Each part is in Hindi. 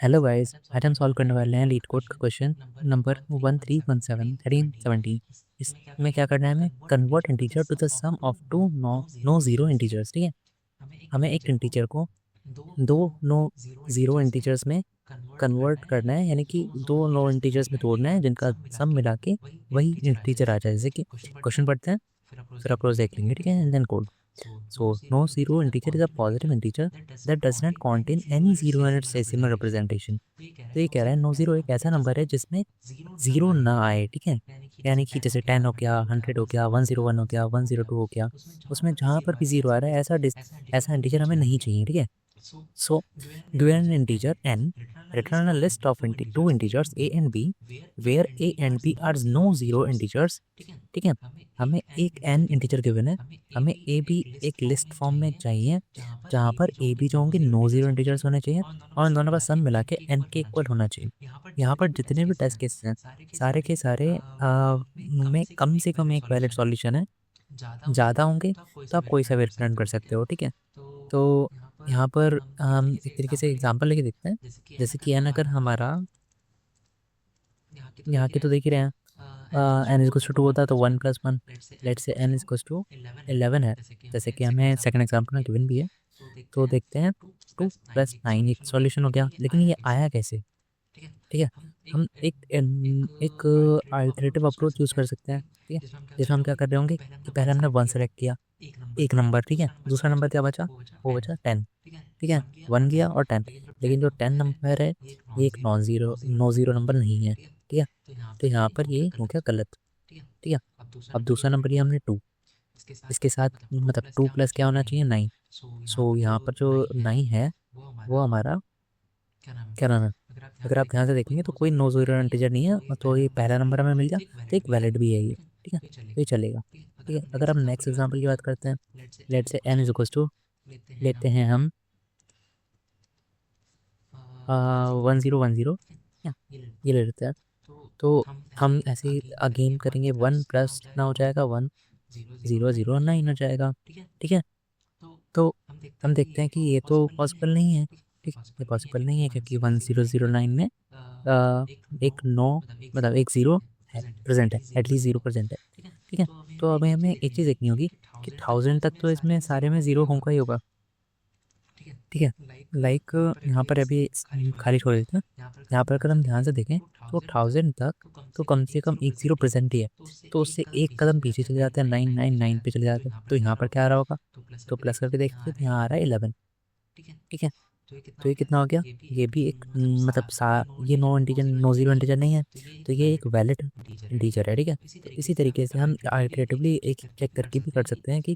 हेलो गाइस, आज हम सॉल्व करने वाले हैं लीड कोड का क्वेश्चन नंबर 1317 इसमें क्या करना है, हमें convert integer to the sum of two no zero integers. ठीक है, हमें एक इंटीजर को दो नो ज़ीरो इंटीजर्स में कन्वर्ट करना है, यानी कि दो नो इंटीजर्स में तोड़ना है जिनका सम मिला के वही इंटीजर आ जाए। जैसे कि क्वेश्चन पढ़ते हैं, फिर अप्रोच देख लेंगे। ठीक है, and then code. So no zero integer is a positive integer that does not contain any zero in its decimal representation। तो ये कह रहा है नो ज़ीरो एक ऐसा नंबर है जिसमें ज़ीरो ना आए। ठीक है, यानी कि जैसे 10 हो गया, 100 हो गया, 101 हो गया, 102 हो गया, उसमें जहाँ पर भी ज़ीरो आ रहा है ऐसा इंटीजर हमें नहीं चाहिए। ठीक है, so given an integer n, return a list of two integers a and b where a and b are no zero integers। ठीक है, हमें एक n इंटीजर गिवन है, हमें a b एक लिस्ट फॉर्म में चाहिए जहाँ पर a b जो होंगे नो ज़ीरो इंटीजर्स होने चाहिए और इन दोनों का सम मिला के n के इक्वल होना चाहिए। यहाँ पर जितने भी टेस्ट केसेस हैं सारे के सारे में कम से कम एक वैलिड सॉल्यूशन है। ज़्यादा होंगे तो आप कोई सा भी रिटर्न कर सकते हो। ठीक है, तो यहाँ पर हम एक तरीके से एग्जांपल लेके देखते हैं। जैसे कि एन अगर हमारा यहाँ के तो देख ही रहे हैं, एन इज टू होता है तो 1 + 1, लेट से एन इज टू 11 है, जैसे कि हमें सेकंड एग्जांपल में गिवन भी है। तो देखते हैं 2 + 9 एक सॉल्यूशन हो गया, लेकिन ये आया कैसे? ठीक है, हम एक अल्टरनेटिव अप्रोच यूज़ कर सकते हैं। ठीक है, जिसमें हम क्या कर रहे होंगे कि पहले हमने 1 सेलेक्ट किया, एक नंबर। ठीक है, दूसरा नंबर क्या बचा? वो बचा 10। ठीक है, 1 गया और 10, लेकिन जो 10 नंबर है ये एक नो ज़ीरो नंबर नहीं है। ठीक है, तो यहाँ पर ये हो गया गलत। ठीक है, अब दूसरा नंबर लिया हमने 2, इसके साथ मतलब 2 + क्या होना चाहिए? 9। सो यहाँ पर जो 9 है वो हमारा क्या नाम है, अगर आप ध्यान से देखेंगे तो कोई नो ज़ीरो इंटीजर नहीं है, तो ये पहला नंबर हमें मिल गया, तो एक वैलिड भी है ये। ठीक है, तो ये चलेगा। ठीक है, अगर हम नेक्स्ट एग्जांपल की बात करते हैं, लेट से n = लेते हैं हम 1010, ये ले लेते हैं। तो हम ऐसे ही अगेन करेंगे, 1 + कितना हो जाएगा? 1 0 0 9 हो जाएगा। ठीक है, तो हम देखते हैं कि ये तो पॉसिबल नहीं है। ठीक, ये पॉसिबल नहीं है क्योंकि 1009 में एक नो मतलब एक ज़ीरो है प्रेजेंट है, एटलीस्ट ज़ीरो प्रेजेंट है। ठीक है, तो अभी हमें एक चीज़ देखनी होगी कि 1000 तक तो इसमें सारे में ज़ीरो होगा ही होगा। ठीक है, लाइक यहाँ पर अभी खाली छोड़ देते हैं। यहाँ पर अगर हम ध्यान से देखें तो 1000 तक तो कम से कम एक ज़ीरो प्रेजेंट ही है, तो उससे एक कदम पीछे चले जाते हैं, 999 पे चले जाते हैं। तो यहाँ पर क्या आ रहा होगा? तो प्लस करके देखते हैं तो यहाँ आ रहा है 11। ठीक है, तो ये कितना हो गया? ये भी एक मतलब ये नो ज़ीरो इंटीजर नहीं है, तो ये एक वैलिड इंटीजर है। ठीक है, तो इसी तरीके से हम अल्टरनेटिवली एक चेक करके भी कर सकते हैं कि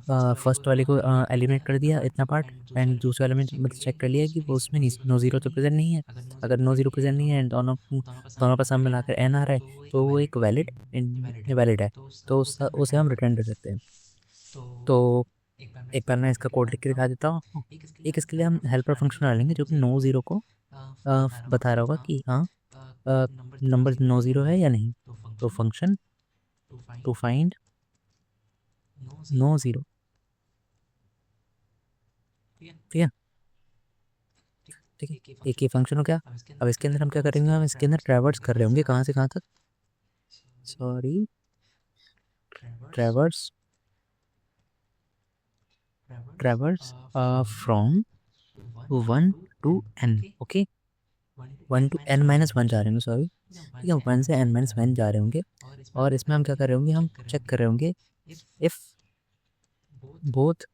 फर्स्ट वाले को एलिमिनेट कर दिया इतना पार्ट, एंड दूसरे वाले में मतलब चेक कर लिया कि वो उसमें नो ज़ीरो तो प्रेजेंट नहीं है। अगर नो ज़ीरो प्रेजेंट नहीं है, दोनों दोनों का सम मिलाकर एन आ रहा है, तो वो एक वैलिड है, तो उसे हम रिटर्न कर सकते हैं। तो एक बार मैं इसका कोड लिख के दिखा देता हूँ। एक इसके लिए हम हेल्पर फंक्शन डालेंगे जो कि नो ज़ीरो को बता रहा होगा कि हाँ नंबर नो ज़ीरो है या नहीं। तो function to find no zero. ठीक है, ठीक है, एक ही फंक्शन हो गया। अब इसके अंदर हम क्या करेंगे, हम इसके अंदर ट्रैवर्स कर रहे होंगे कहाँ से कहाँ तक, sorry, traverse from 1 to n। Okay, 1 to n-1 जा रहे होंगे, सॉरी। ठीक है, 1 से n-1 जा रहे होंगे, और इसमें हम क्या कर रहे होंगे, हम चेक कर रहे होंगे if both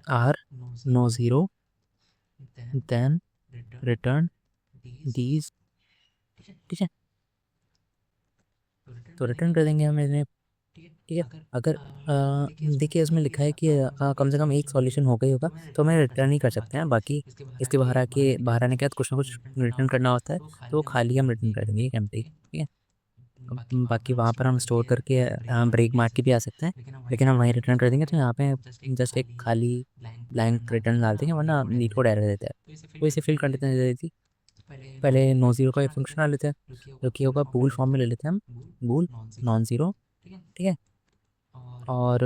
are no zero then return these. ठीक है, तो रिटर्न कर देंगे हम इन्हें। ठीक है, अगर देखिए इसमें लिखा है कि कम से कम एक सॉल्यूशन होगा ही होगा, तो हमें रिटर्न ही कर सकते हैं। बाकी इसके बाहर आने के बाद कुछ ना कुछ रिटर्न करना होता है, तो वो खाली हम रिटर्न कर देंगे, एम्प्टी। ठीक है, बाकी वहाँ पर हम स्टोर करके ब्रेक मार के भी आ सकते हैं, लेकिन हम वहीं रिटर्न कर देंगे। तो यहाँ पे जस्ट एक खाली ब्लैंक रिटर्न डाल देंगे, वरना नीट कोड एरर देता है। तो इसे फिल कर लेते हैं जल्दी। पहले नो ज़ीरो का एक फंक्शन डाल लेते हैं जो कि होगा बूल फॉर्म में ले लेते हैं हम, बूल नॉन ज़ीरो। ठीक है, और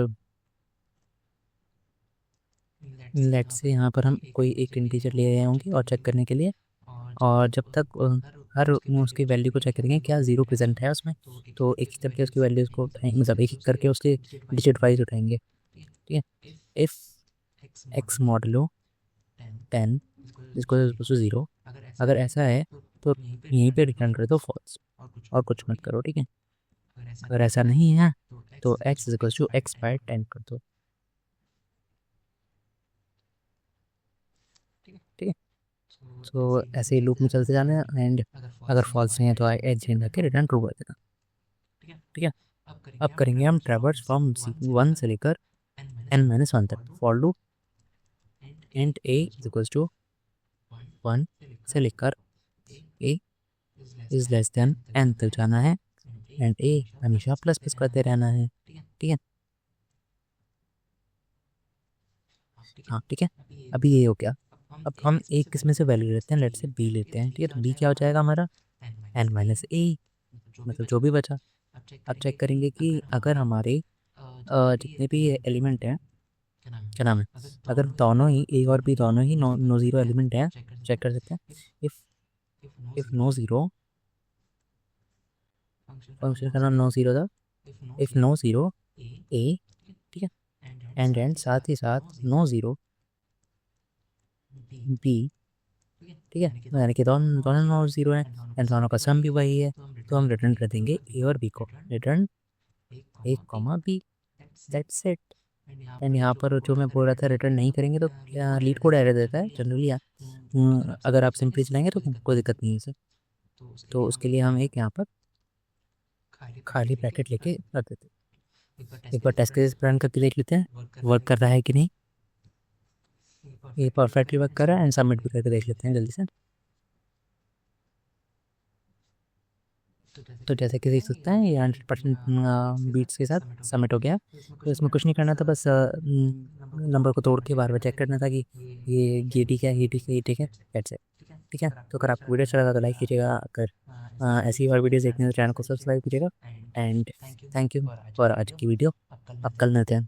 लेट से यहाँ पर हम कोई एक इंटीजर ले रहे होंगे और चेक करने के लिए, और जब तक हर उसकी वैल्यू को चेक करेंगे क्या ज़ीरो प्रेजेंट है उसमें, तो एक एक करके उसकी वैल्यूज़ को उठाएंगे, मतलब एक एक करके उसके डिजिट वाइज उठाएंगे। ठीक है, इफ़ एक्स मॉडलो 10 इसको 0, अगर ऐसा है तो यहीं पे रिटर्न कर दो फॉल्स और कुछ मत करो। ठीक है, अगर ऐसा नहीं है तो x = x/10 कर दो। ठीक है, तो ऐसे ही लूप में चलते जाना है एंड अगर फॉल्स नहीं है तो एज चेंज करके रिटर्न ट्रू कर देना। ठीक है, अब करेंगे हम ट्रैवर्स फ्रॉम 1 से लेकर n-1 तक फॉर लूप एंड a = 1 से लेकर a is less than n तक जाना है एंड a हमेशा प्लस प्लस करते रहना है। ठीक है, हाँ ठीक है, अभी ये हो गया। अब हम एक किस्म से वैल्यू लेते हैं, लेट से b लेते हैं। ठीक है, तो b क्या हो जाएगा हमारा n-a, मतलब जो भी बचा। अब चेक करेंगे कि अगर हमारे जितने भी एलिमेंट हैं, क्या नाम है, अगर दोनों ही a और b दोनों ही नो ज़ीरो एलिमेंट हैं, चेक कर सकते हैं। इफ़ नो ज़ीरो, फंक्शन का नाम नो ज़ीरो था, इफ़ नो ज़ीरो a, ठीक है, एंड साथ ही साथ नो ज़ीरो b। ठीक है, यानी कि दोनों दोनों नो ज़ीरो हैं एंड दोनों का सम भी वही है, तो हम रिटर्न कर देंगे a और b को, return a, b, that's it. And यहाँ पर जो मैं बोल रहा था रिटर्न नहीं करेंगे तो लीड कोड एरर देता है जनरली। अगर आप सिंपली चलाएंगे तो कोई दिक्कत नहीं है इसे, तो उसके लिए हम एक यहाँ पर खाली ब्रैकेट लेके रख देते हैं। एक बार टेस्ट केस रन करके देख लेते हैं वर्क कर रहा है कि नहीं। ये परफेक्टली वर्क कर रहा है एंड सबमिट भी करके देख लेते हैं जल्दी से। तो जैसे कि देख सकते हैं ये 100% बीट्स के साथ सबमिट हो गया। तो इसमें कुछ नहीं करना था, बस नंबर को तोड़ के बार बार चेक करना था कि ये ठीक है, ये ठीक है, ये ठीक है, दैट्स इट। ठीक है, तो अगर आपको वीडियो अच्छा लगा तो लाइक कीजिएगा, अगर ऐसी और वीडियोस देखने तो चैनल को सब्सक्राइब कीजिएगा एंड थैंक यू फॉर आज की वीडियो। अब कल मिलते हैं।